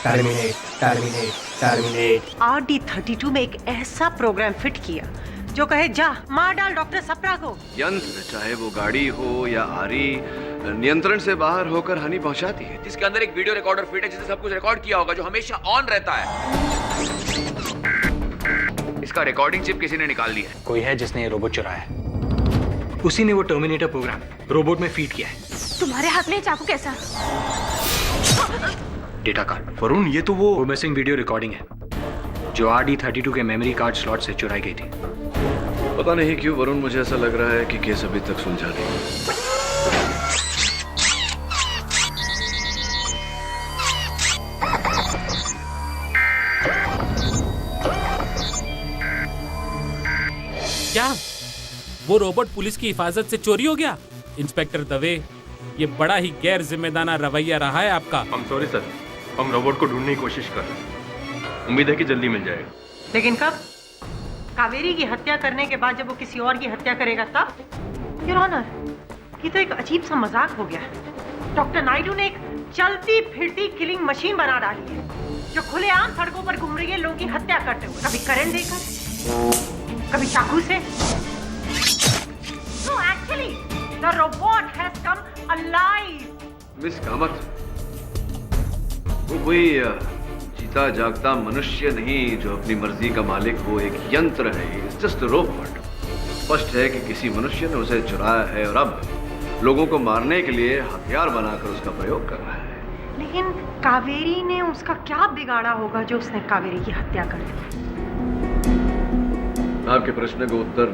Terminate terminate terminate. RD32 में एक ऐसा प्रोग्राम फिट किया जो कहे जा मार डाल डॉक्टर सप्रा को। यंत्र चाहे वो गाड़ी हो या आरी नियंत्रण से बाहर होकर हानि पहुंचाती है। जिसके अंदर एक वीडियो रिकॉर्डर फिट है जिसने सब कुछ रिकॉर्ड किया होगा, जो हमेशा ऑन रहता है। इसका रिकॉर्डिंग चिप किसी ने निकाल ली है। कोई है जिसने ये रोबोट चुराया है। उसी ने वो टर्मिनेटर प्रोग्राम रोबोट में फीड किया है। तुम्हारे हाथ में चाकू कैसा? Data card. वरुण, ये तो वो मिसिंग वीडियो रिकॉर्डिंग है जो RD32 के मेमोरी कार्ड स्लॉट से चुराई गई थी। पता नहीं क्यों वरुण, मुझे ऐसा लग रहा है कि केस अभी तक सुलझा नहीं। क्या वो रोबोट पुलिस की हिफाजत से चोरी हो गया? इंस्पेक्टर दवे, ये बड़ा ही गैर जिम्मेदाराना रवैया रहा है आपका। हम सॉरी सर, हम रोबोट को ढूंढने की कोशिश कर रहे हैं। उम्मीद है कि जल्दी मिल जाएगा। लेकिन कब? कावेरी की हत्या करने के बाद जब वो किसी और की हत्या करेगा तब? योर ऑनर, ये तो एक अजीब सा मजाक हो गया है। डॉक्टर नायडू ने एक चलती फिरती किलिंग मशीन बना डाली है जो खुलेआम सड़कों पर घूम रही है लोगों की हत्या करते हुए, कभी करंट देकर, कभी चाकू से। No, actually, the robot has come alive. Miss Kamat, वो कोई जीता जागता मनुष्य नहीं जो अपनी मर्जी का मालिक हो, एक यंत्र है। It's just a robot. स्पष्ट है कि किसी मनुष्य ने उसे चुराया है और अब लोगों को मारने के लिए हथियार बनाकर उसका प्रयोग कर रहा है। लेकिन कावेरी ने उसका क्या बिगाड़ा होगा जो उसने कावेरी की हत्या कर दी? आपके प्रश्न का उत्तर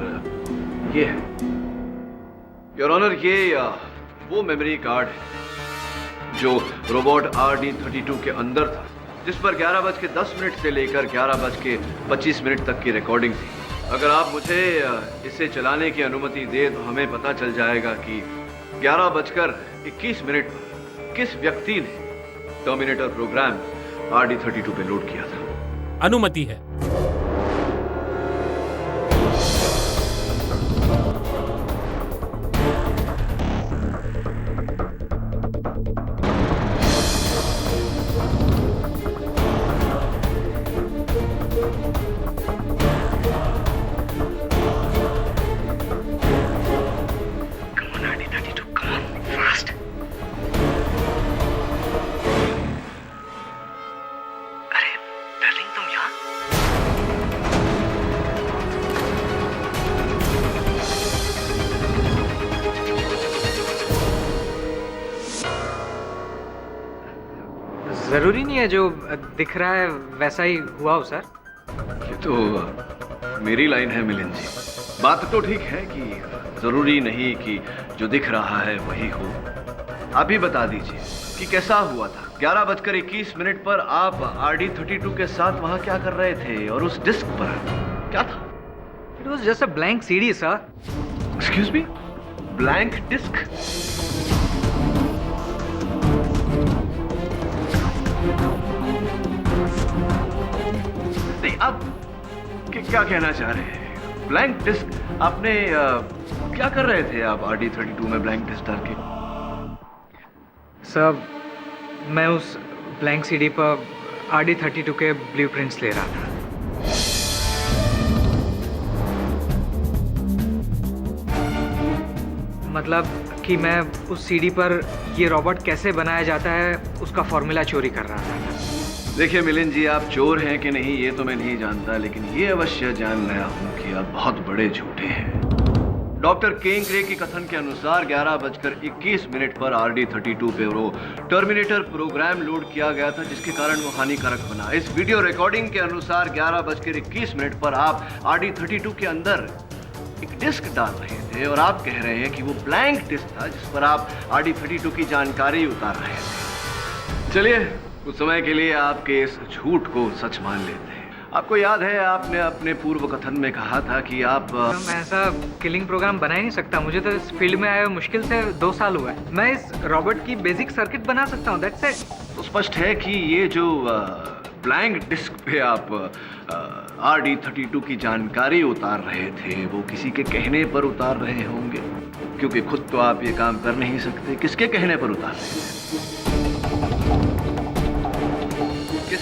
ये है योर ऑनर, ये वो मेमोरी कार्ड है जो रोबोट RD32 के अंदर था, जिस पर 11:10 से लेकर 11:25 तक की रिकॉर्डिंग थी। अगर आप मुझे इसे चलाने की अनुमति दे तो हमें पता चल जाएगा कि 11:21 पर किस व्यक्ति ने टर्मिनेटर प्रोग्राम RD32 पे लोड किया था। अनुमति है। जरूरी नहीं है जो दिख रहा है वैसा ही हुआ हो सर। ये तो मेरी लाइन है मिलिंद जी। बात तो ठीक है कि जरूरी नहीं कि जो दिख रहा है वही हो। आप ही बता दीजिए कि कैसा हुआ था। 11:21 पर आप RD32 के साथ वहां क्या कर रहे थे और उस डिस्क पर क्या था? It was just a blank CD, sir. Excuse me? Blank disk? नहीं, आप क्या कहना चाह रहे हैं? ब्लैंक डिस्क आपने क्या कर रहे थे आप RD32 में ब्लैंक डिस्क डाल के? सर, मैं उस ब्लैंक CD पर RD32 के ब्लूप्रिंट्स ले रहा था। मतलब कि मैं उस CD पर ये रोबोट कैसे बनाया जाता है उसका फॉर्मूला चोरी कर रहा था। देखिए मिलिंद जी, आप चोर हैं कि नहीं ये तो मैं नहीं जानता, लेकिन ये अवश्य जान गया हूं कि आप बहुत बड़े झूठे हैं। डॉक्टर केंगरे के कथन के अनुसार 11:21 पर RD32 पे वो टर्मिनेटर प्रोग्राम लोड किया गया था जिसके कारण वो हानिकारक बना। इस वीडियो रिकॉर्डिंग के अनुसार 11:21 पर आप RD32 के अंदर एक डिस्क डाल रहे थे और आप कह रहे हैं कि वो ब्लैंक डिस्क था जिस पर आप RD32 की जानकारी उतार रहे थे। चलिए, कुछ समय के लिए आपके इस झूठ को सच मान लेते हैं। आपको याद है आपने अपने पूर्व कथन में कहा था कि आप मैं ऐसा किलिंग प्रोग्राम बना ही नहीं सकता। मुझे तो इस फील्ड में आए हुए मुश्किल से 2 साल हुआ है। मैं इस रोबोट की बेसिक सर्किट बना सकता हूँ, दैट्स इट। तो स्पष्ट है कि ये जो ब्लैंक डिस्क पे आप RD32 की जानकारी उतार रहे थे वो किसी के कहने पर उतार रहे होंगे, क्योंकि खुद तो आप ये काम कर नहीं सकते। किसके कहने पर उतार रहे थे?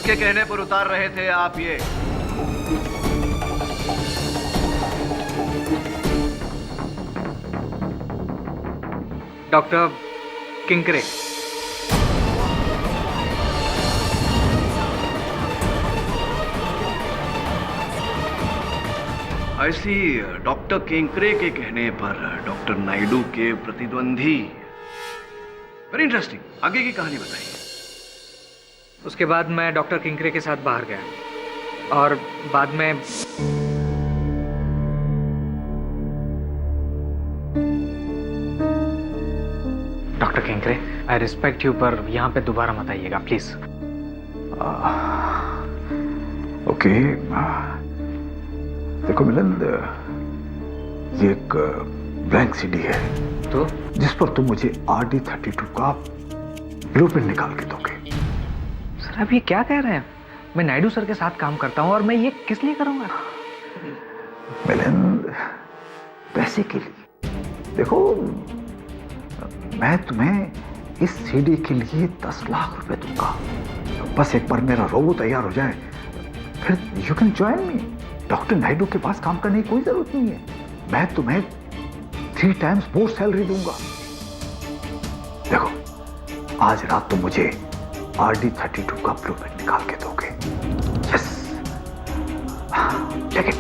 किसके कहने पर उतार रहे थे आप ये? डॉक्टर किंकरे। ऐसी डॉक्टर केंकरे के कहने पर डॉक्टर नायडू के प्रतिद्वंदी। वेरी इंटरेस्टिंग, आगे की कहानी बताइए। उसके बाद मैं डॉक्टर किंकरे के साथ बाहर गया और बाद में डॉक्टर किंकरे, आई रिस्पेक्ट यू, पर यहाँ पे दोबारा मत आइएगा प्लीज। ओके, देखो मिलन, ये एक ब्लैंक सीडी है तो जिस पर तुम मुझे RD32 का ब्लूप्रिंट निकाल के दोगे। सर आप ये क्या कह रहे हैं? मैं नायडू सर के साथ काम करता हूँ और मैं ये किस लिए करूँगा? मिलन, पैसे के लिए। देखो, मैं तुम्हें इस सीडी के लिए 10 लाख रुपए दूंगा। बस एक बार मेरा रोबो तैयार हो जाए, फिर you can join me. Doctor Naidu के पास काम करने की कोई जरूरत नहीं है। मैं तुम्हें 3 टाइम्स मोर सैलरी दूंगा। देखो, आज रात तुम मुझे RD32 का ब्लूप्रिंट निकाल के दोगे। Yes, take it.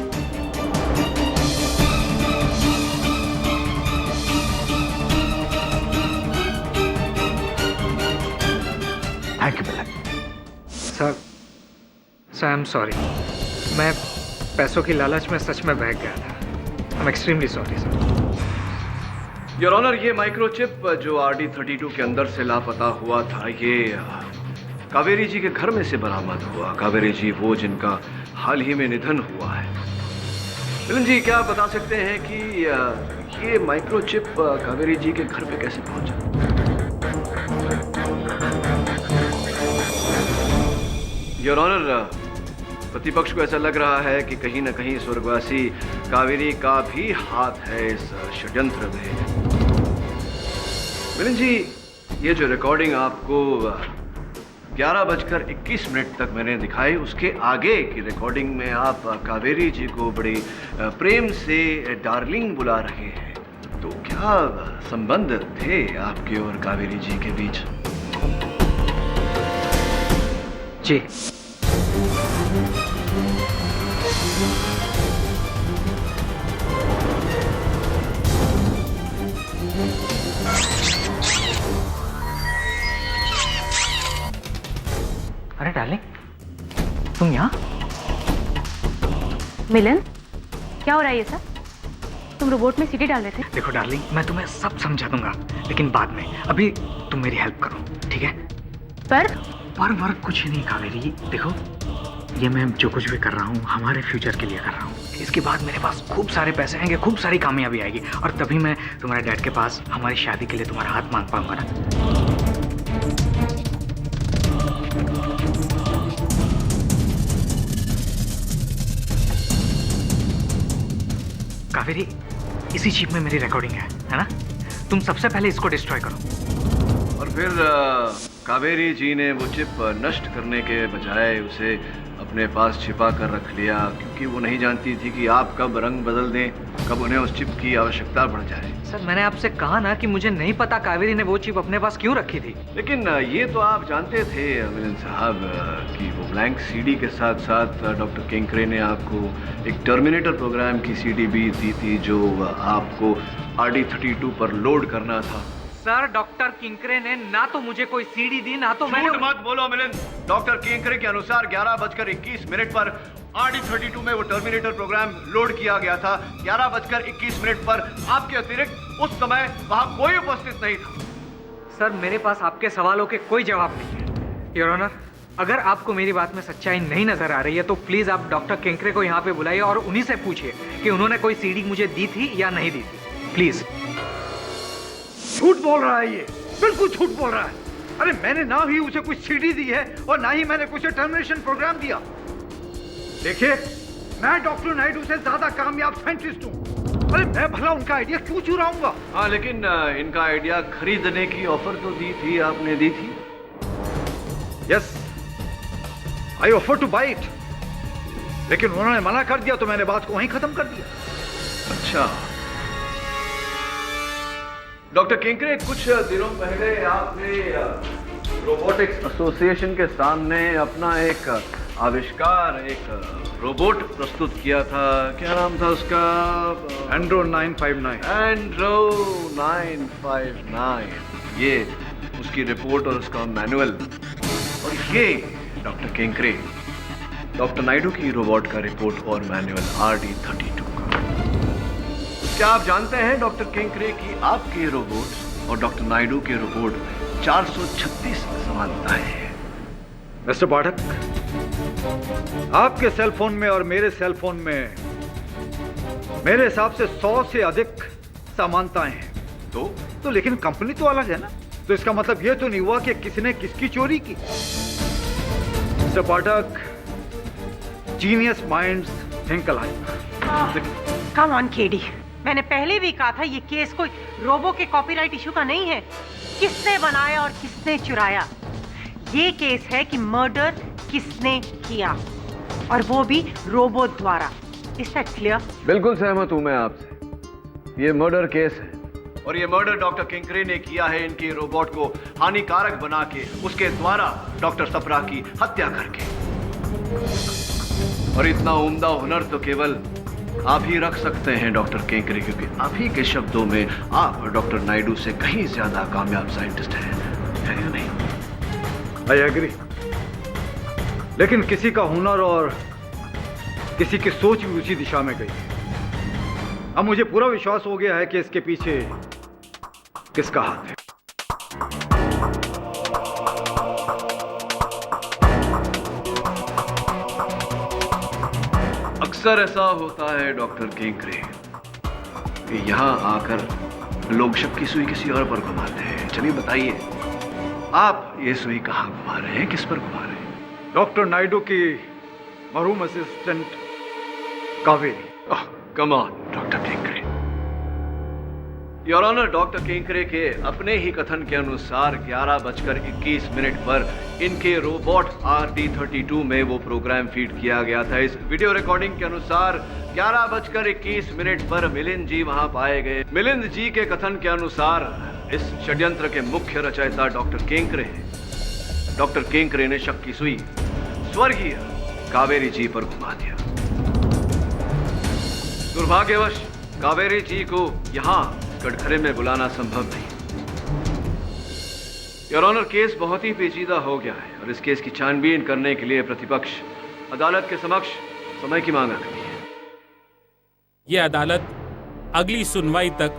Thank you Milan. Sir I am sorry, मैं पैसों की लालच में सच में बहक गया था। I am extremely sorry sir. Your honour, ये माइक्रोचिप जो RD32 के अंदर से लापता हुआ था, ये कावेरी जी के घर में से बरामद हुआ। कावेरी जी वो जिनका हाल ही में निधन हुआ है। मिलन जी, क्या आप बता सकते हैं कि ये माइक्रोचिप कावेरी जी के घर पे कैसे पहुंचा? योर ऑनर, प्रतिपक्ष को ऐसा लग रहा है कि कहीं न कहीं स्वर्गवासी कावेरी का भी हाथ है इस षड्यंत्र में। मिलन जी, ये जो रिकॉर्डिंग आपको 11:21 तक मैंने दिखाई, उसके आगे की रिकॉर्डिंग में आप कावेरी जी को बड़ी प्रेम से डार्लिंग बुला रहे हैं। तो क्या संबंध थे आपके और कावेरी जी के बीच? जी, अरे डार्लिंग, तुम यहाँ? मिलन, क्या हो रहा है ये सब? तुम रोबोट में सीटी डाल रहे थे? देखो डार्लिंग, मैं तुम्हें सब समझा दूंगा, लेकिन बाद में। अभी तुम मेरी हेल्प करो, ठीक है? पर वर्क कुछ नहीं कावेरी। देखो, ये मैं जो कुछ भी कर रहा हूँ हमारे फ्यूचर के लिए कर रहा हूँ। इसके बाद मेरे पास खूब सारे पैसे आएंगे, खूब सारी कामयाबी आएगी, और तभी मैं तुम्हारे डैड के पास हमारी शादी के लिए तुम्हारा हाथ मांग पाऊंगा ना। कावेरी, इसी चिप में मेरी रिकॉर्डिंग है ना? तुम सबसे पहले इसको डिस्ट्रॉय करो। और फिर कावेरी जी ने वो चिप नष्ट करने के बजाय उसे अपने पास छिपा कर रख लिया, क्योंकि वो नहीं जानती थी कि आप कब रंग बदल दें, कब उन्हें उस चिप की आवश्यकता पड़ जाए। सर, मैंने आपसे कहा ना कि मुझे नहीं पता कावेरी ने वो चिप अपने पास क्यों रखी थी। लेकिन ये तो आप जानते थे मिलन साहब कि वो ब्लैंक सीडी के साथ साथ डॉक्टर केंकरे ने आपको एक टर्मिनेटर प्रोग्राम की सीडी भी दी थी, जो आपको RD32 पर लोड करना था। सर, डॉक्टर किंकरे ने ना तो मुझे कोई सीडी दी, ना तो मैंने। झूठ मत बोलो मिलन। डॉक्टर केंकरे के अनुसार 11:21 पर RD32 में वो टर्मिनेटर प्रोग्राम लोड किया गया था। 11:21 पर आपके अतिरिक्त उस समय वहां कोई उपस्थित नहीं था। सर, मेरे पास आपके सवालों के कोई जवाब नहीं है। योर ऑनर, अगर आपको मेरी बात में सच्चाई नहीं नजर आ रही है तो प्लीज आप डॉक्टर केंकरे को यहाँ पे बुलाइए और उन्हीं से पूछिए कि उन्होंने कोई सीडी मुझे दी थी या नहीं दी थी, प्लीज। झूठ बोल रहा है ये, बिल्कुल झूठ बोल रहा है। अरे मैंने ना ही उसे कुछ सीडी दी है और ना ही मैंने कुछ टर्मिनेशन प्रोग्राम दिया। देखिए, मैं डॉक्टर नायडू से ज्यादा कामयाब साइंटिस्ट हूँ। अरे मैं भला उनका आइडिया क्यों चुराऊंगा? हाँ, लेकिन इनका आइडिया खरीदने की ऑफर तो दी थी, आपने दी थी? Yes, I offer two by it, लेकिन उन्होंने मना कर दिया तो मैंने बात को वहीं खत्म कर दिया। अच्छा डॉक्टर किंकरे, कुछ दिनों पहले आपने रोबोटिक्स एसोसिएशन के सामने अपना एक आविष्कार, एक रोबोट प्रस्तुत किया था। क्या नाम था उसका? एंड्रो 959। एंड्रो 959, ये उसकी रिपोर्ट और उसका मैनुअल। और ये डॉक्टर किंकरे, डॉक्टर नायडू की रोबोट का रिपोर्ट और मैनुअल RD32 का। क्या आप जानते हैं डॉक्टर किंकरे की आपके रोबोट और डॉक्टर नायडू के रोबोट में 436 समानताएं हैं। मिस्टर पाठक, आपके सेल फोन में और मेरे सेल फोन में मेरे हिसाब से 100 से अधिक समानताएं हैं। तो लेकिन कंपनी तो अलग है ना, तो इसका मतलब यह तो नहीं हुआ कि किसने किसकी चोरी की। Mister Pathak, genius minds think alike. Come on KD, मैंने पहले भी कहा था ये केस कोई रोबो के कॉपीराइट इशू का नहीं है। किसने बनाया और किसने चुराया, ये केस है कि मर्डर किसने किया, और वो भी रोबो द्वारा। Is that clear? बिल्कुल सहमत हूं मैं आपसे। ये मर्डर केस है और ये मर्डर डॉक्टर किंकरे ने किया है इनके रोबोट को हानिकारक बना के, उसके द्वारा डॉक्टर सप्रा की हत्या करके। और इतना उम्दा हुनर तो केवल आप ही रख सकते हैं डॉक्टर किंकरे, क्योंकि आप ही के शब्दों में आप डॉक्टर नायडू से कहीं ज्यादा कामयाब साइंटिस्ट हैं, है या नहीं? आई एग्री, लेकिन किसी का हुनर और किसी की सोच भी उसी दिशा में गई। अब मुझे पूरा विश्वास हो गया है कि इसके पीछे किसका हाथ है। अक्सर ऐसा होता है डॉक्टर किंकरे कि यहाँ आकर लोग शक की सुई किसी और पर घुमाते हैं। चलिए बताइए, आप ये सुई कहाँ घुमा रहे हैं, किस पर घुमा रहे हैं? डॉक्टर नायडू की मरहूम assistant Kaveri. Come on doctor Kinkare. Your honour, doctor Kinkare के अपने ही कथन के अनुसार 11:21 पर इनके रोबोट RD32 में वो प्रोग्राम फीड किया गया था। इस वीडियो रिकॉर्डिंग के अनुसार 11:21 पर मिलिंद जी वहां पाए गए। मिलिंद जी के कथन के अनुसार इस षड्यंत्र के मुख्य रचयिता डॉक्टर किंकरे हैं। डॉक्टर किंकरे ने शक की सुई स्वर्गीय कावेरी जी पर घुमा दिया। दुर्भाग्यवश कावेरी जी को यहां कटघरे में बुलाना संभव नहीं। योर ऑनर, केस बहुत ही पेचीदा हो गया है और इस केस की छानबीन करने के लिए प्रतिपक्ष अदालत के समक्ष समय की मांग रखती है। ये अदालत अगली सुनवाई तक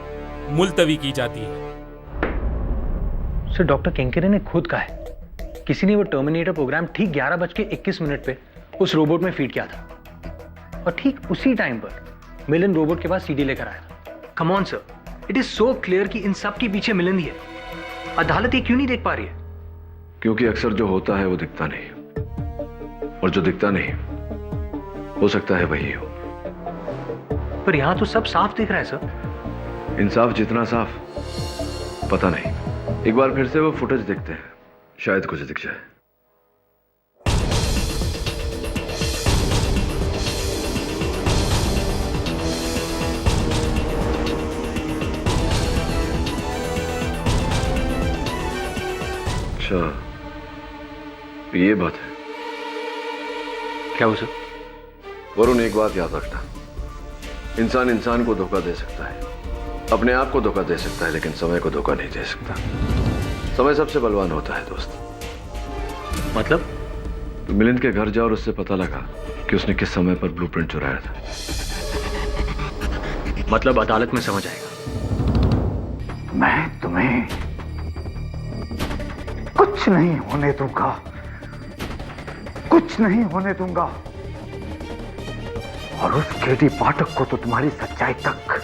मुलतवी की जाती है। सर, डॉक्टर किंकरे ने खुद कहा है किसी ने वो टर्मिनेटर प्रोग्राम ठीक 11:21 पे उस रोबोट में फीड किया था और ठीक उसी टाइम पर मिलिंद रोबोट के पास सीडी लेकर आया। Come on sir, it is so clear कि इन सब के पीछे मिलिंद ही है। अदालत ये क्यों नहीं देख पा रही है? क्योंकि अक्सर जो होता है वो दिखता नहीं, और जो दिखता नहीं हो सकता है वही हो। पर यहां तो सब साफ दिख रहा है सर। इंसाफ जितना साफ पता नहीं। एक बार फिर से वो फुटेज देखते हैं, शायद कुछ दिख जाए। अच्छा, ये बात है। क्या हो सर? वरुण, एक बात याद रखना, इंसान इंसान को धोखा दे सकता है, अपने आप को धोखा दे सकता है, लेकिन समय को धोखा नहीं दे सकता। समय सबसे बलवान होता है दोस्त। मतलब? तो मिलिंद के घर जाओ और उससे पता लगा कि उसने किस समय पर ब्लूप्रिंट चुराया था। मतलब अदालत में समझ आएगा। मैं तुम्हें कुछ नहीं होने दूंगा, कुछ नहीं होने दूंगा। और उस केडी पाठक को तो तुम्हारी सच्चाई तक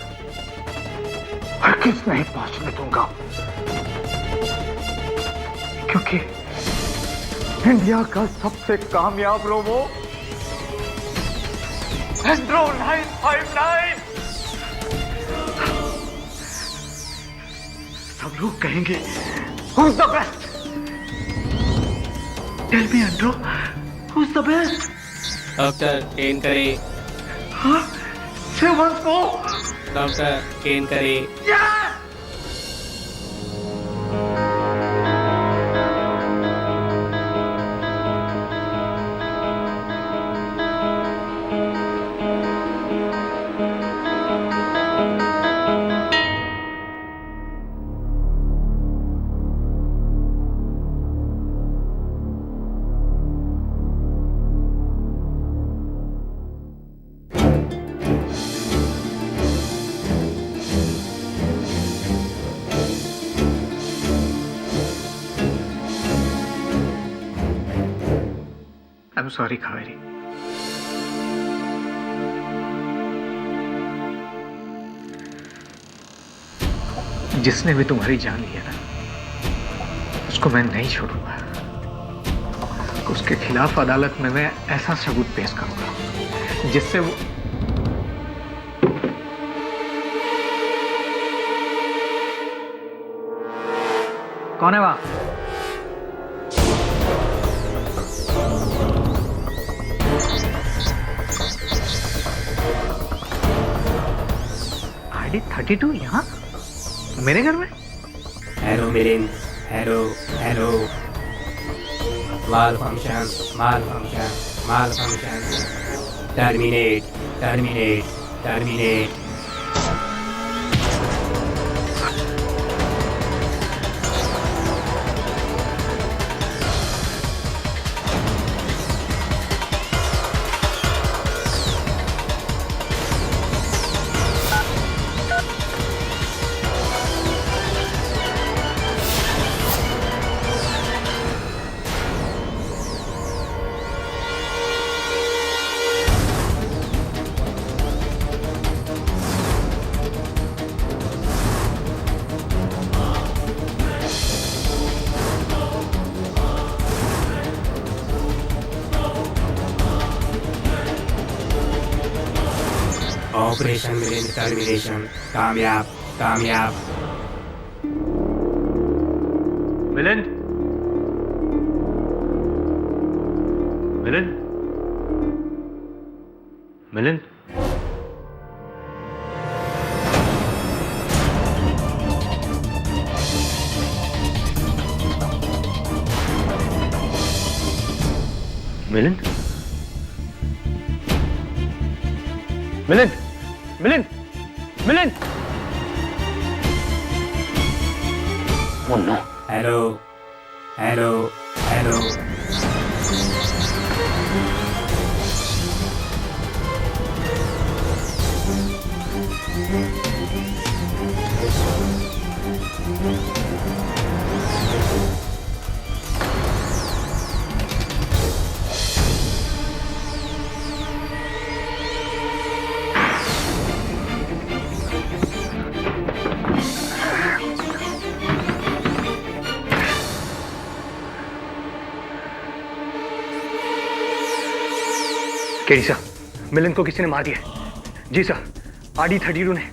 हरगिज़ नहीं पहुंचने दूंगा, क्योंकि इंडिया का सबसे कामयाब रोबो एंड्रो 959 सब लोग कहेंगे Who's the best? Tell me, Andrew, Who's the best? Doctor Kenkare, Huh? Say once more. Doctor Kenkare. Yes! I'm sorry, Kaveri. जिसने भी तुम्हारी जान ली है ना, उसको मैं नहीं छोड़ूंगा। उसके खिलाफ अदालत में मैं ऐसा सबूत पेश करूंगा जिससे वो कौन है वहां? आईडी 32 यहाँ मेरे घर में? Hello Milind, hello hello. Malfunction, malfunction, malfunction. Terminate, terminate, terminate. Operation Milind termination कामयाब, कामयाब। Milind, Milind, Milind. Milind, Milind, Milind, Milind. Oh no. Hello, hello, hello. KD sir, Milind को किसी ने मार दिया है। जी सर, आईडी 32 ने।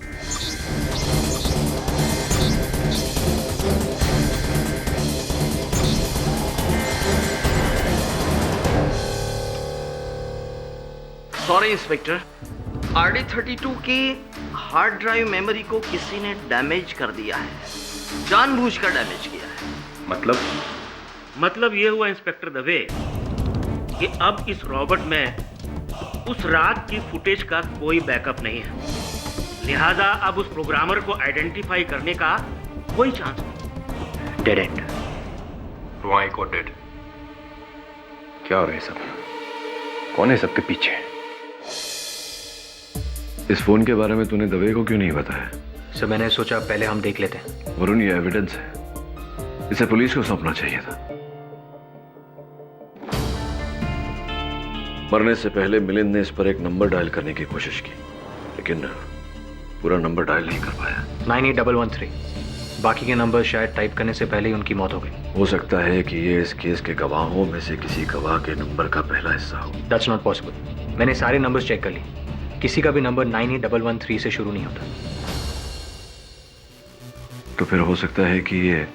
सॉरी इंस्पेक्टर, आरडी 32 की हार्ड ड्राइव मेमोरी को किसी ने डैमेज कर दिया है, जानबूझकर डैमेज किया है। मतलब ये हुआ इंस्पेक्टर दवे कि अब इस रॉबर्ट में उस रात की फुटेज का कोई बैकअप नहीं है, लिहाजा अब उस प्रोग्रामर को आइडेंटिफाई करने का कोई चांस नहीं। Dead and. वाई को डेड। क्या हो रहा है सब? कौन है सबके पीछे? इस फोन के बारे में तूने दवे को क्यों नहीं बताया? सर, मैंने सोचा पहले हम देख लेते हैं। वरुण, ये एविडेंस है, इसे पुलिस को सौंपना चाहिए था। मरने से पहले मिलिंद ने इस पर एक नंबर डायल करने की कोशिश की, लेकिन पूरा नंबर डायल नहीं कर पाया। 98113। बाकी के नंबर शायद टाइप करने से पहले ही उनकी मौत हो गई। हो सकता है कि ये इस केस के गवाहों में से किसी गवाह के नंबर का पहला हिस्सा हो। That's not possible. मैंने सारे नंबर्स चेक कर लिए, किसी का भी नंबर 98113 से शुरू नहीं होता। तो फिर हो सकता है कि ये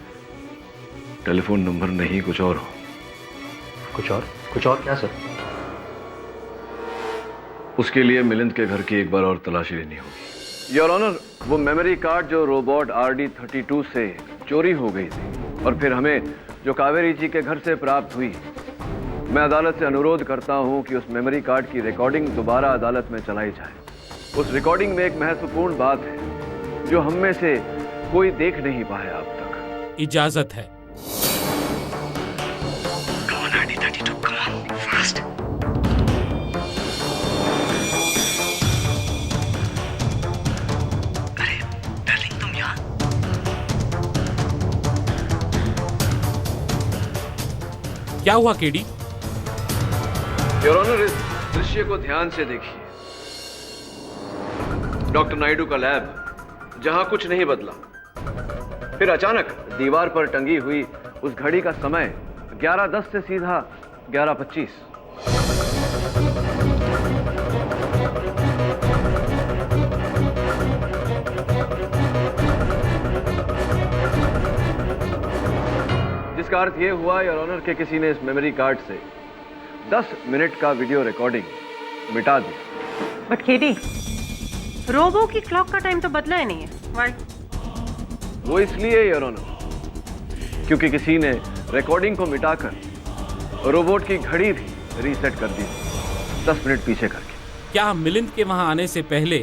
टेलीफोन नंबर नहीं कुछ और हो। कुछ और? कुछ और क्या सर? उसके लिए मिलिंद के घर की एक बार और तलाशी लेनी होगी। योर ऑनर, वो मेमोरी कार्ड जो रोबोट RD32 से चोरी हो गई थी और फिर हमें जो कावेरी जी के घर से प्राप्त हुई, मैं अदालत से अनुरोध करता हूं कि उस मेमोरी कार्ड की रिकॉर्डिंग दोबारा अदालत में चलाई जाए। उस रिकॉर्डिंग में एक महत्वपूर्ण बात है जो हम में से कोई देख नहीं पाया अब तक। इजाजत है। क्या हुआ केडी? योर ऑनर, इस दृश्य को ध्यान से देखिए। डॉक्टर नायडू का लैब जहां कुछ नहीं बदला, फिर अचानक दीवार पर टंगी हुई उस घड़ी का समय 11:10 से सीधा 11:25। जिसका अर्थ यह हुआ योर ऑनर के किसी ने इस मेमोरी कार्ड से 10 मिनट का वीडियो रिकॉर्डिंग मिटा दी। बट केडी, रोबो की क्लॉक का टाइम तो बदला ही नहीं है। व्हाई? वो इसलिए योर ऑनर क्योंकि किसी ने रिकॉर्डिंग को मिटाकर रोबोट की घड़ी भी रीसेट कर दी, 10 मिनट पीछे करके। क्या मिलिंद के वहां आने से पहले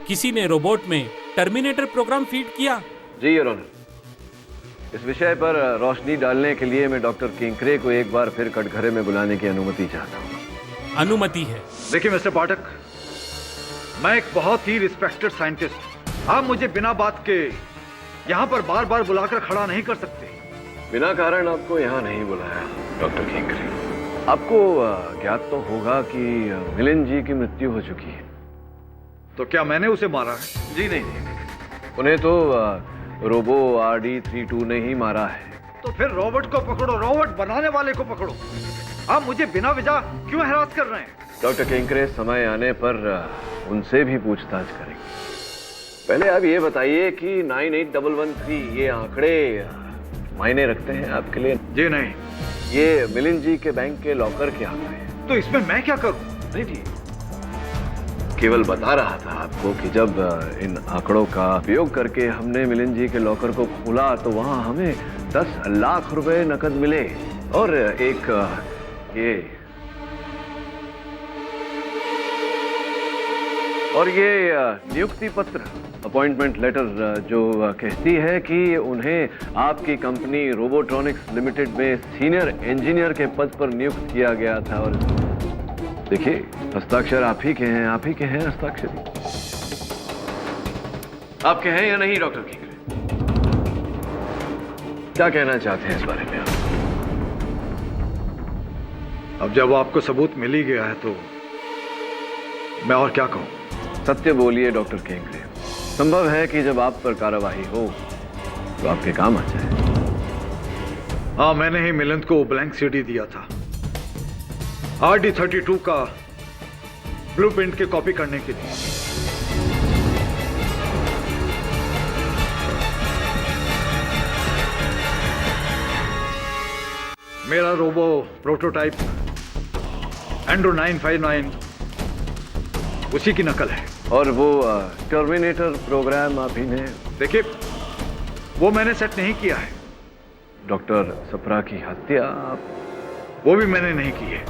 किसी ने रोबोट में टर्मिनेटर प्रोग्राम फीड किया? जी योर ऑनर, इस विषय पर रोशनी डालने के लिए मैं डॉक्टर किंकरे को एक बार फिर कटघरे में बुलाने की अनुमति चाहता हूँ। अनुमति है। देखिए मिस्टर पाठक, मैं एक बहुत ही रिस्पेक्टेड साइंटिस्ट, आप मुझे बिना बात के यहाँ पर बार बार बुलाकर खड़ा नहीं कर सकते। बिना कारण आपको यहाँ नहीं बुलाया डॉक्टर किंकरे। आपको ज्ञात तो होगा कि मिलिंद जी की मृत्यु हो चुकी है। तो क्या मैंने उसे मारा है? जी नहीं, उन्हें तो रोबो RD32 ने ही मारा है। तो फिर रोबोट को पकड़ो, रोबोट बनाने वाले को पकड़ो। आप मुझे बिना वजह क्यों हरास कर रहे हैं? डॉक्टर किंकरे, समय आने पर उनसे भी पूछताछ करेंगे। पहले आप ये बताइए कि 98113 ये आंकड़े मायने रखते हैं आपके लिए? जी नहीं। ये मिलिंद जी के बैंक के लॉकर के आंकड़े हैं। तो इसमें मैं क्या करूं? नहीं जी, केवल बता रहा था आपको कि जब इन आंकड़ों का उपयोग करके हमने मिलिंद जी के लॉकर को खोला तो वहां हमें 10 लाख रुपए नकद मिले और एक ये नियुक्ति पत्र, अपॉइंटमेंट लेटर, जो कहती है कि उन्हें आपकी कंपनी रोबोट्रॉनिक्स लिमिटेड में सीनियर इंजीनियर के पद पर नियुक्त किया गया था। और देखिए, हस्ताक्षर आप ही के हैं, आप ही के हैं हस्ताक्षर। आपके हैं या नहीं डॉक्टर किंकरे? क्या कहना चाहते हैं इस बारे में आप? अब जब आपको सबूत मिल ही गया है तो मैं और क्या कहूं? सत्य बोलिए डॉक्टर किंकरे। संभव है कि जब आप पर कार्रवाई हो तो आपके काम आ जाए। हाँ, मैंने ही मिलिंद को ब्लैंक सीडी दिया था RD32 का ब्लूप्रिंट की कॉपी करने के लिए। मेरा रोबो प्रोटोटाइप एंड्रो 959 उसी की नकल है। और वो टर्मिनेटर प्रोग्राम आप ही ने? देखिए, वो मैंने सेट नहीं किया है। डॉक्टर सप्रा की हत्या? वो भी मैंने नहीं की है।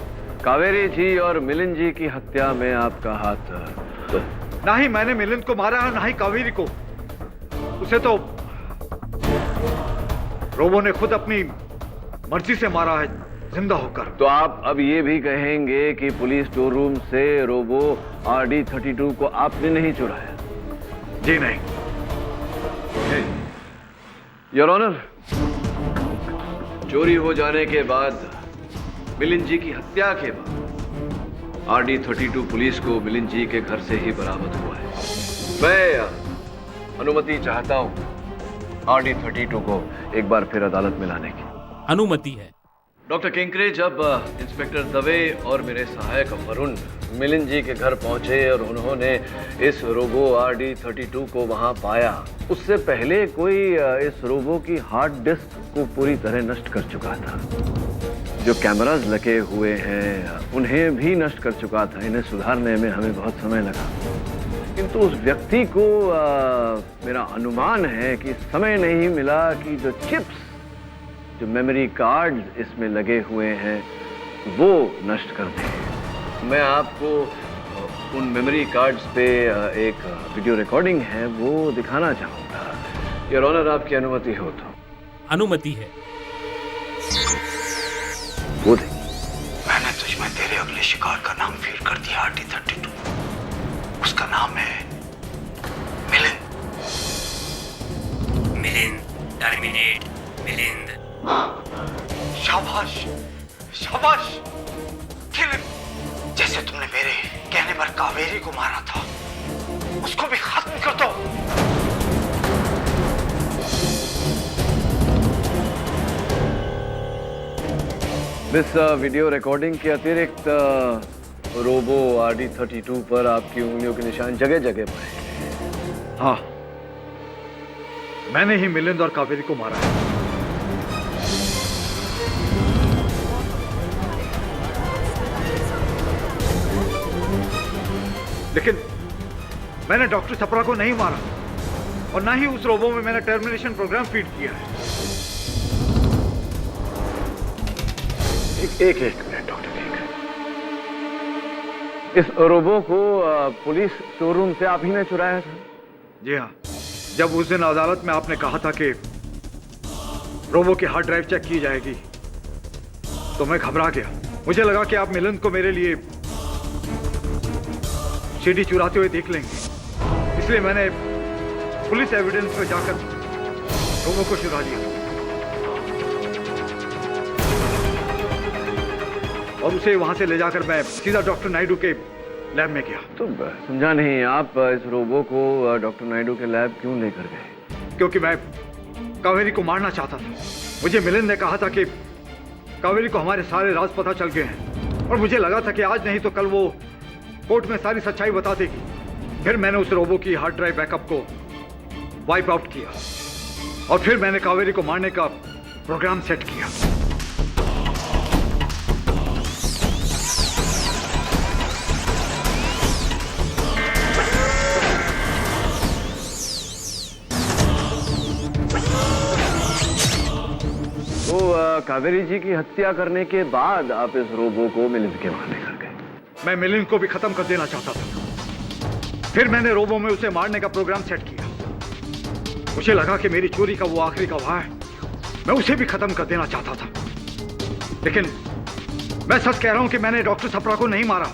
कावेरी जी और मिलिंद जी की हत्या में आपका हाथ? ना ही मैंने मिलिंद को मारा है, ना ही कावेरी को। उसे तो रोबो ने खुद अपनी मर्जी से मारा है, जिंदा होकर। तो आप अब ये भी कहेंगे कि पुलिस स्टोर रूम से रोबो RD32 को आपने नहीं चुराया? जी नहीं। योर ऑनर, चोरी हो जाने के बाद, मिलिंद जी की हत्या के बाद RD32 पुलिस को मिलिंद जी के घर से ही बरामद हुआ है। मैं अनुमति चाहता हूं RD32 को एक बार फिर अदालत में लाने की। अनुमति है। डॉक्टर किंकरे, जब इंस्पेक्टर दवे और मेरे सहायक वरुण मिलिंद जी के घर पहुंचे और उन्होंने इस रोबो RD32 को वहां पाया, उससे पहले कोई इस रोबो की हार्ड डिस्क को पूरी तरह नष्ट कर चुका था। जो कैमरास लगे हुए हैं उन्हें भी नष्ट कर चुका था। इन्हें सुधारने में हमें बहुत समय लगा, किंतु उस व्यक्ति को मेरा अनुमान है कि समय नहीं मिला कि जो चिप्स, जो मेमोरी कार्ड इसमें लगे हुए हैं वो नष्ट कर दें। मैं आपको उन मेमोरी कार्ड्स पे एक वीडियो रिकॉर्डिंग है वो दिखाना चाहूंगा। योर ऑनर, आपकी अनुमति हो तो। अनुमति है। वो देख, मैंने तुझ में तेरे अगले शिकार का नाम फीड कर दिया, RD32। उसका नाम है मिलिंद। मिलिंद, टर्मिनेट मिलिंद। शाबाश, शाबाश। Kill him. जैसे तुमने मेरे कहने पर कावेरी को मारा था, उसको भी खत्म कर दो। इस वीडियो रिकॉर्डिंग के अतिरिक्त रोबो RD32 पर आपकी उंगलियों के निशान जगह जगह पड़े। हाँ, मैंने ही मिलिंद और कावेरी को मारा है। लेकिन मैंने डॉक्टर सप्रा को नहीं मारा और ना ही उस रोबो में मैंने टर्मिनेशन प्रोग्राम फीड किया है। एक मिनट डॉक्टर, इस रोबो को पुलिस शोरूम से आप ही ने चुराया था? जी हाँ। जब उस दिन अदालत में आपने कहा था कि रोबो की हार्ड ड्राइव चेक की जाएगी, तो मैं घबरा गया। मुझे लगा कि आप मिलिंद को मेरे लिए सीडी चुराते हुए देख लेंगे, इसलिए मैंने पुलिस एविडेंस में जाकर रोबो को चुरा लिया और उसे वहां से ले जाकर मैं सीधा डॉक्टर नायडू के लैब में गया। तो समझा नहीं, आप इस रोबो को डॉक्टर नायडू के लैब क्यों लेकर गए? क्योंकि मैं कावेरी को मारना चाहता था। मुझे मिलिंद ने कहा था कि कावेरी को हमारे सारे राज पता चल गए हैं और मुझे लगा था कि आज नहीं तो कल वो कोर्ट में सारी सच्चाई बता देगी। फिर मैंने उस रोबो की हार्ड ड्राइव बैकअप को वाइप आउट किया और फिर मैंने कावेरी को मारने का प्रोग्राम सेट किया। तो कावेरी जी की हत्या करने के बाद आप इस रोबो को मिलिंद के वहां लेकर गए? मैं मिलिंद को भी खत्म कर देना चाहता था। फिर मैंने रोबो में उसे मारने का प्रोग्राम सेट किया। मुझे लगा कि मेरी चोरी का वो आखिरी गवाह है, मैं उसे भी खत्म कर देना चाहता था। लेकिन मैं सच कह रहा हूं कि मैंने डॉक्टर सप्रा को नहीं मारा।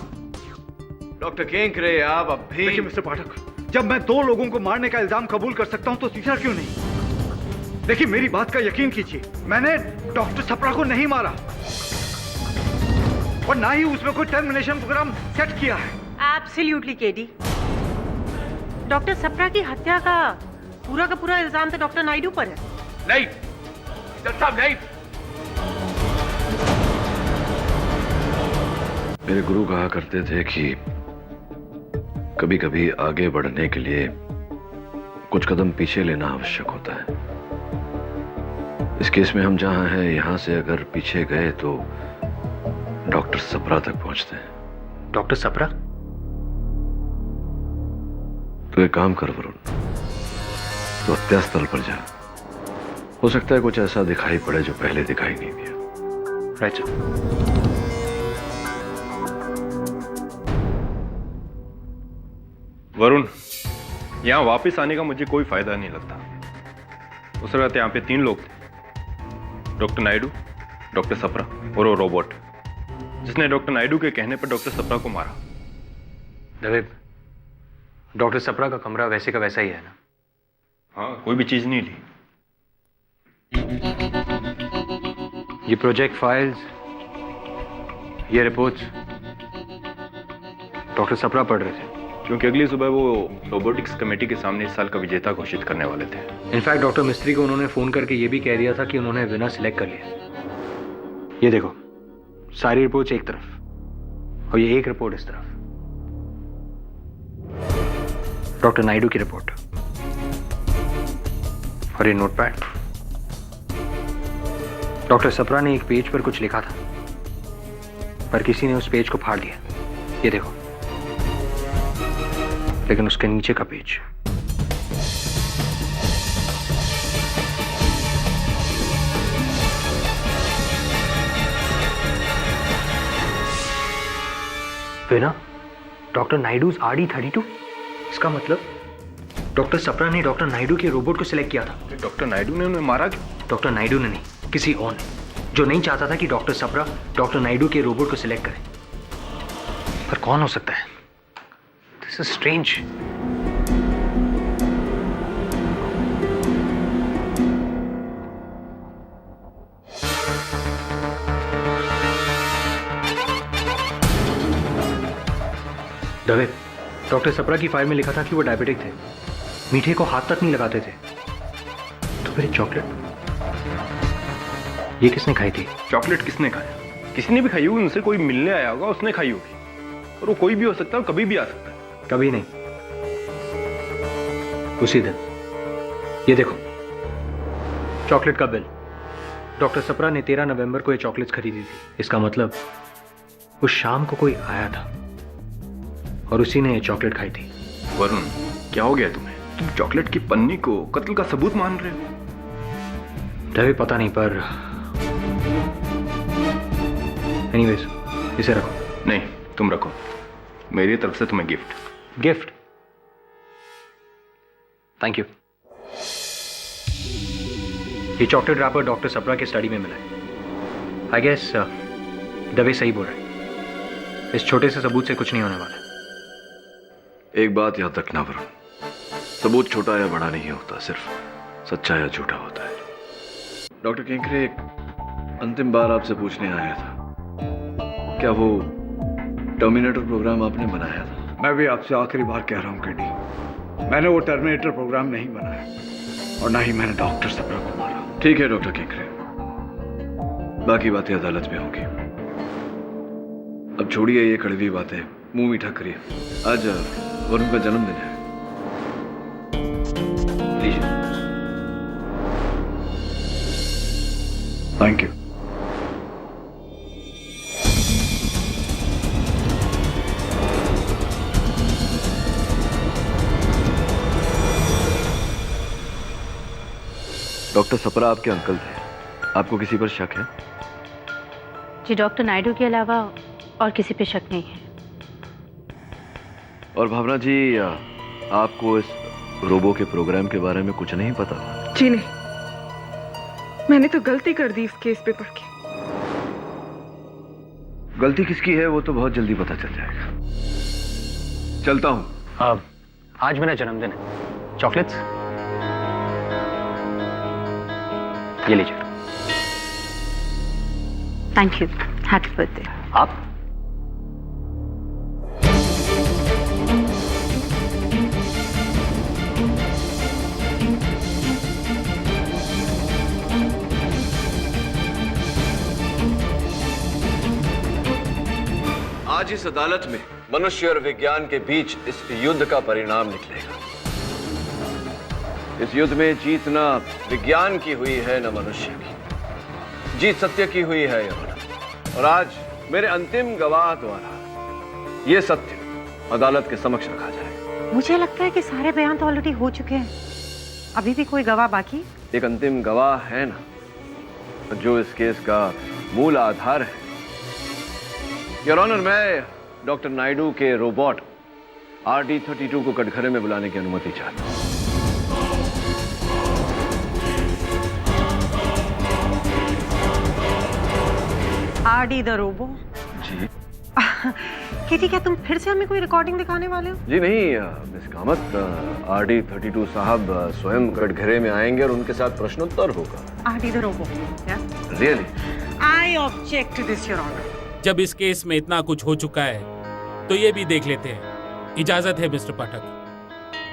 डॉक्टर केंकरे, आप अब भी... देखिए मिस्टर पाठक, जब मैं 2 लोगों को मारने का इल्जाम कबूल कर सकता हूं तो तीसरा क्यों नहीं? देखिए मेरी बात का यकीन कीजिए, मैंने डॉक्टर सप्रा को नहीं मारा और ना ही उसमें कोई टर्मिनेशन प्रोग्राम सेट किया है। एब्सोल्युटली केडी, डॉक्टर सप्रा की हत्या का पूरा इल्जाम तो डॉक्टर नायडू पर है। नहीं डॉक्टर साहब, नहीं। मेरे गुरु कहा करते थे कि कभी कभी आगे बढ़ने के लिए कुछ कदम पीछे लेना आवश्यक होता है। इस केस में हम जहां हैं, यहां से अगर पीछे गए तो डॉक्टर सप्रा तक पहुंचते हैं। डॉक्टर सप्रा? तो एक काम कर वरुण, तो हत्या स्थल पर जा। हो सकता है कुछ ऐसा दिखाई पड़े जो पहले दिखाई नहीं दिया। Right sir. वरुण, यहाँ वापस आने का मुझे कोई फायदा नहीं लगता। उस वक्त यहाँ पे 3 लोग थे, डॉक्टर नायडू, डॉक्टर सप्रा और वो रोबोट जिसने डॉक्टर नायडू के कहने पर डॉक्टर सप्रा को मारा। दवे, डॉक्टर सप्रा का कमरा वैसे का वैसा ही है ना? हाँ, कोई भी चीज नहीं ली। ये प्रोजेक्ट फाइल्स, ये रिपोर्ट्स डॉक्टर सप्रा पढ़ रहे थे, क्योंकि अगली सुबह वो रोबोटिक्स कमेटी के सामने इस साल का विजेता घोषित करने वाले थे। इनफैक्ट डॉक्टर मिस्त्री को उन्होंने फोन करके ये भी कह दिया था कि उन्होंने विनर सिलेक्ट कर लिया। ये देखो, सारी रिपोर्ट्स एक तरफ और ये एक रिपोर्ट इस तरफ। डॉक्टर नायडू की रिपोर्ट और ये नोटपैड। डॉक्टर सप्रा ने एक पेज पर कुछ लिखा था, पर किसी ने उस पेज को फाड़ दिया। ये देखो, लेकिन उसके नीचे का पेज बिना डॉक्टर नायडूज RD32। इसका मतलब डॉक्टर सप्रा ने डॉक्टर नायडू के रोबोट को सिलेक्ट किया था। डॉक्टर नायडू ने उन्हें मारा क्यों? डॉक्टर नायडू ने नहीं, किसी और ने, जो नहीं चाहता था कि डॉक्टर सप्रा डॉक्टर नायडू के रोबोट को सिलेक्ट करे। पर कौन हो सकता है? This is strange. Dave, doctor Sapra की फाइल में लिखा था कि वो डायबिटिक थे, मीठे को हाथ तक नहीं लगाते थे। तो फिर चॉकलेट ये किसने खाई थी? चॉकलेट किसने खाया? किसी ने भी खाई होगी, उनसे कोई मिलने आया होगा, उसने खाई होगी। और वो कोई भी हो सकता है, कभी भी आ सकता है। कभी नहीं, उसी दिन। ये देखो, चॉकलेट का बिल। डॉक्टर सप्रा ने 13 नवंबर को ये चॉकलेट्स खरीदी थी। इसका मतलब उस शाम को कोई आया था और उसी ने ये चॉकलेट खाई थी। वरुण, क्या हो गया तुम्हें? तुम चॉकलेट की पन्नी को कत्ल का सबूत मान रहे हो? दवे, पता नहीं, पर एनीवेज इसे रखो। नहीं, तुम रखो, मेरी तरफ से तुम्हें गिफ्ट। गिफ्ट? Thank you. ये चॉकलेट रैपर डॉक्टर सप्रा के स्टडी में मिला है। आई गेस दवे सही बोल रहे हैं। इस छोटे से सबूत से कुछ नहीं होने वाला। एक बात याद रखना वरुण, सबूत छोटा या बड़ा नहीं होता, सिर्फ सच्चा या झूठा होता है। डॉक्टर केंकरे, एक अंतिम बार आपसे पूछने आया था, क्या वो टर्मिनेटर प्रोग्राम आपने बनाया था? मैं भी आपसे आखिरी बार कह रहा हूँ केडी, मैंने वो टर्मिनेटर प्रोग्राम नहीं बनाया और ना ही मैंने डॉक्टर सप्रा को मारा। ठीक है डॉक्टर केंकरे, बाकी बातें अदालत में होंगी। अब छोड़िए ये कड़वी बातें, मुंह मीठा करिए। आज वरुण का जन्मदिन है, लीजिए। Thank you. डॉक्टर सप्रा आपके अंकल थे, आपको किसी पर शक है? जी, डॉक्टर नायडू के अलावा और किसी पे शक नहीं है। और भावना जी, आपको इस रोबो के प्रोग्राम के बारे में कुछ नहीं पता? जी नहीं, मैंने तो गलती कर दी इस केस पे पढ़ के। गलती किसकी है वो तो बहुत जल्दी पता चल जाएगा। चलता हूं। आज मेरा जन्मदिन है। चॉकलेट्स ये लीजिए। Thank you, happy birthday. आप? आज इस अदालत में मनुष्य और विज्ञान के बीच इस युद्ध का परिणाम निकलेगा। इस युद्ध में जीत न विज्ञान की हुई है न मनुष्य की, जीत सत्य की हुई है और आज मेरे अंतिम गवाह द्वारा यह सत्य अदालत के समक्ष रखा जाएगा। मुझे लगता है कि सारे बयान तो ऑलरेडी हो चुके हैं, अभी भी कोई गवाह बाकी? एक अंतिम गवाह है ना, जो इस केस का मूल आधार है। योर ऑनर, मैं डॉक्टर नायडू के रोबोट RD32 को कटघरे में बुलाने की अनुमति चाहता हूं। RD the robo? जी। केटी, क्या तुम फिर से हमें कोई रिकॉर्डिंग दिखाने वाले हो? जी नहीं मिस कामत, RD32 साहब स्वयं कटघरे में आएंगे और उनके साथ प्रश्नोत्तर होगा। RD the robo? Really? I object to this your honour. जब इस केस में इतना कुछ हो चुका है तो ये भी देख लेते हैं। इजाजत है मिस्टर पाठक।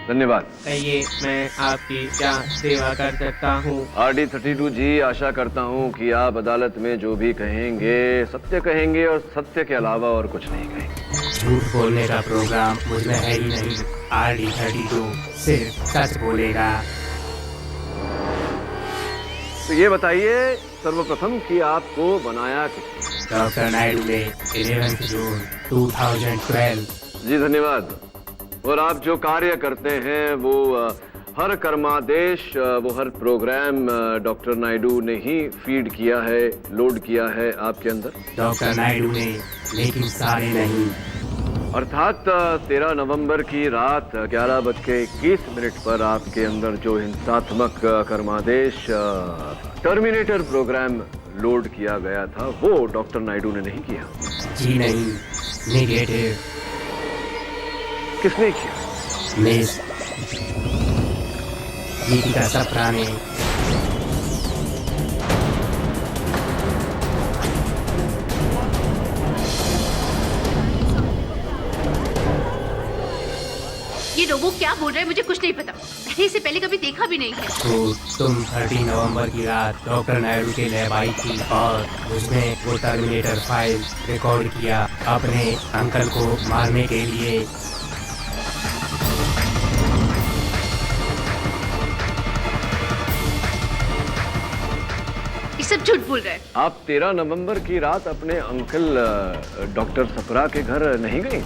धन्यवाद। कहिए, मैं आपकी क्या सेवा कर सकता हूँ? RD32 जी, आशा करता हूँ कि आप अदालत में जो भी कहेंगे सत्य कहेंगे और सत्य के अलावा और कुछ नहीं कहेंगे। झूठ बोलने का प्रोग्राम मुझमें है ही नहीं। RD32 सिर्फ सच बोलेगा। तो ये बताइए, सर्वप्रथम कि आपको बनाया किसने? डॉक्टर नायडू ने 11 जून 2012। जी धन्यवाद। और आप जो कार्य करते हैं वो हर कर्मादेश, वो हर प्रोग्राम डॉक्टर नायडू ने ही फीड किया है, लोड किया है आपके अंदर? डॉक्टर नायडू ने, लेकिन सारे नहीं। अर्थात 13 नवंबर की रात 11:21 पर आपके अंदर जो हिंसात्मक कर्मादेश टर्मिनेटर प्रोग्राम लोड किया गया था वो डॉक्टर नायडू ने नहीं किया? जी नहीं, नेगेटिव। किसने किया? मिस गीतिका सप्रा ने। ये रोबो क्या बोल रहा है मुझे कुछ नहीं पता। मैंने इसे पहले कभी देखा भी नहीं है। तो तुम 30 नवंबर की रात डॉक्टर नायडू के लैब आई थी और उसने वो टर्मिनेटर फाइल रिकॉर्ड किया अपने अंकल को मारने के लिए। ये सब झूठ बोल रहा है। आप 13 नवंबर की रात अपने अंकल डॉक्टर सप्रा के घर नहीं गई?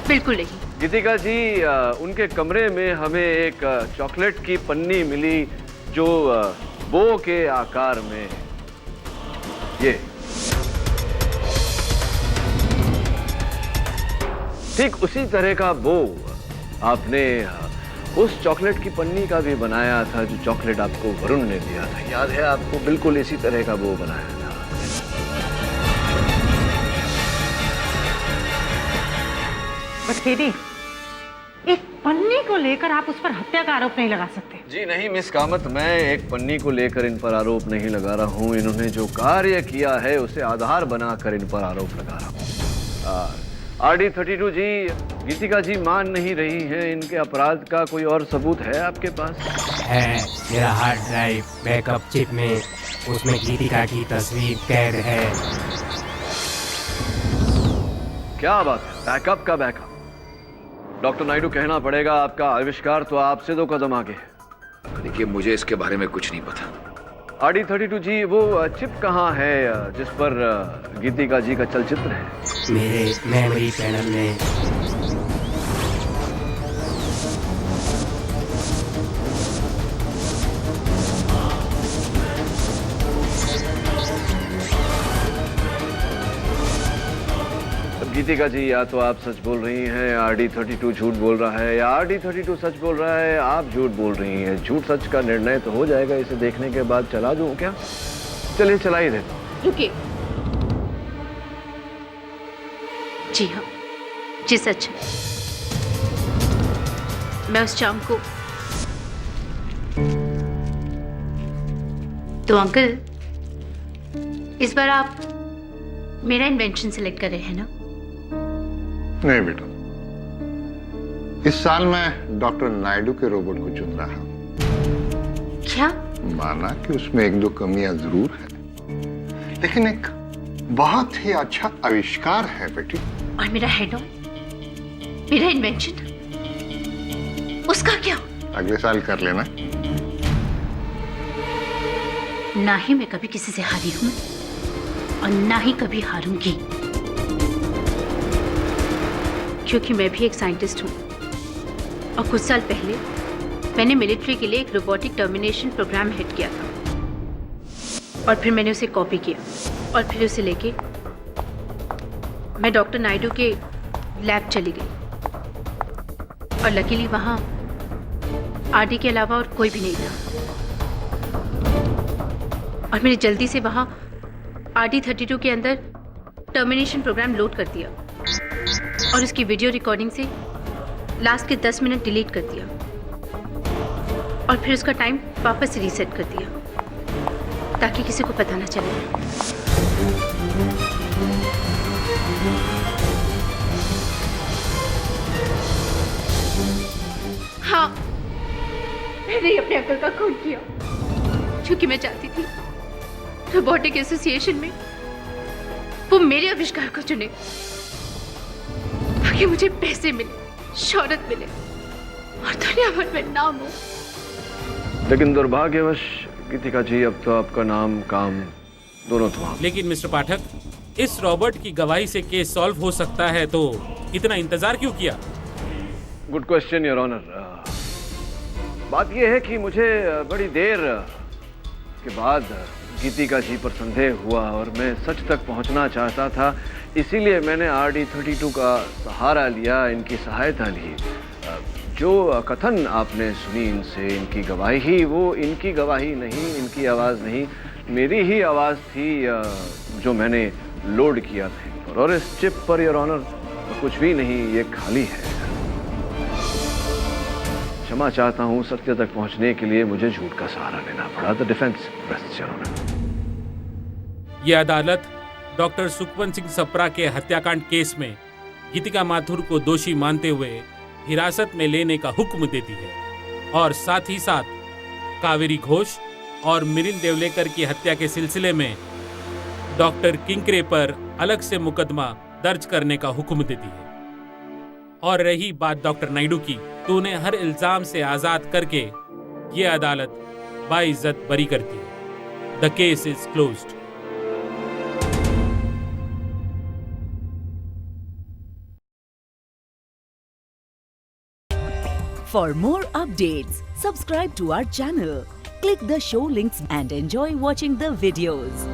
बिल्कुल नहीं। गीतिका जी, उनके कमरे में हमें एक चॉकलेट की पन्नी मिली जो बो के आकार में, ये ठीक उसी तरह का बो आपने उस चॉकलेट की पन्नी का भी बनाया था जो चॉकलेट आपको वरुण ने दिया था। याद है आपको? बिल्कुल इसी तरह का बो बनाया था। बट केडी, एक पन्नी को लेकर आप उस पर हत्या का आरोप नहीं लगा सकते। जी नहीं मिस कामत, मैं एक पन्नी को लेकर इन पर आरोप नहीं लगा रहा हूँ। इन्होंने जो कार्य किया है उसे आधार बनाकर इन पर आरोप लगा रहा हूँ। RD32 जी, गीतिका जी मान नहीं रही हैं, इनके अपराध का कोई और सबूत है आपके पास? है, मेरा हार्ड ड्राइव बैकअप चिप में उसमें गीतिका की तस्वीर कैद है। क्या बात है, बैकअप का बैकअप। डॉक्टर नायडू, कहना पड़ेगा आपका आविष्कार तो आपसे 2 कदम आगे है। देखिए, मुझे इसके बारे में कुछ नहीं पता। RD32 जी, वो चिप कहाँ है जिस पर गीतिका जी का चलचित्र है? मेरे मेमोरी पैनल में। गीतिका जी, या तो आप सच बोल रही हैं, RD32 झूठ बोल रहा है, या RD32 सच बोल रहा है, आप झूठ बोल रही हैं। झूठ सच का निर्णय तो हो जाएगा इसे देखने के बाद। चला दूं क्या? चलिए चला ही देता हूं। रुकिए। जी हाँ, जी सच है। मैं उस शाम को तो अंकल, इस बार आप मेरा इन्वेंशन सिलेक्ट कर रहे हैं ना? नहीं बेटा, इस साल मैं डॉक्टर नायडू के रोबोट को चुन रहा हूं। क्या? माना कि उसमें 1-2 कमियां जरूर है, लेकिन एक बहुत ही अच्छा आविष्कार है बेटी। और मेरा हेड ऑन, मेरा इन्वेंशन, उसका क्या? अगले साल कर लेना। ना ही मैं कभी किसी से हारी हूं और ना ही कभी हारूंगी, क्योंकि मैं भी एक साइंटिस्ट हूं। और कुछ साल पहले मैंने मिलिट्री के लिए एक रोबोटिक टर्मिनेशन प्रोग्राम हेड किया था, और फिर मैंने उसे कॉपी किया और फिर उसे लेके मैं डॉक्टर नायडू के लैब चली गई। और लकीली वहां RD के अलावा और कोई भी नहीं था, और मैंने जल्दी से वहां RD32 के अंदर टर्मिनेशन प्रोग्राम लोड कर दिया और उसकी वीडियो रिकॉर्डिंग से लास्ट के 10 मिनट डिलीट कर दिया, और फिर उसका टाइम वापस से रीसेट कर दिया ताकि किसी को पता ना चले। हाँ, मैंने ही अपने अंकल का खून किया, क्योंकि मैं चाहती थी रोबोटिक एसोसिएशन में वो मेरे आविष्कार को चुने, ताकि मुझे पैसे मिले, शोहरत मिले और दुनिया भर में नाम हो। लेकिन दुर्भाग्यवश गीतिका जी, अब तो आपका नाम काम दोनों तो वहां। लेकिन मिस्टर पाठक, इस रॉबर्ट की गवाही से केस सॉल्व हो सकता है, तो इतना इंतजार क्यों किया? Good question your honour. बात यह है कि मुझे बड़ी देर के बाद गीतिका जी पर संदेह हुआ और मैं सच तक पहुंचना चाहता था, इसीलिए मैंने RD32 का सहारा लिया, इनकी सहायता ली। जो कथन आपने सुनी इनसे, इनकी गवाही, वो इनकी गवाही नहीं, इनकी आवाज़ नहीं, मेरी ही आवाज़ थी जो मैंने लोड किया था। और इस चिप पर योर ऑनर कुछ भी नहीं, ये खाली है। क्षमा चाहता हूँ, सत्य तक पहुंचने के लिए मुझे झूठ का सहारा लेना पड़ा। The defence rests your honour. ये अदालत डॉक्टर सुखवंत सिंह सप्रा के हत्याकांड केस में गीतिका माथुर को दोषी मानते हुए हिरासत में लेने का हुक्म देती है और साथ ही साथ कावेरी घोष और मिलिंद देवलेकर की हत्या के सिलसिले में डॉक्टर किंकरे पर अलग से मुकदमा दर्ज करने का हुक्म देती है। और रही बात डॉक्टर नायडू की, तो उन्हें हर इल्जाम से आजाद करके ये अदालत बाइज्जत बरी करती है। The case is closed. For more updates, subscribe to our channel, click the show links and enjoy watching the videos.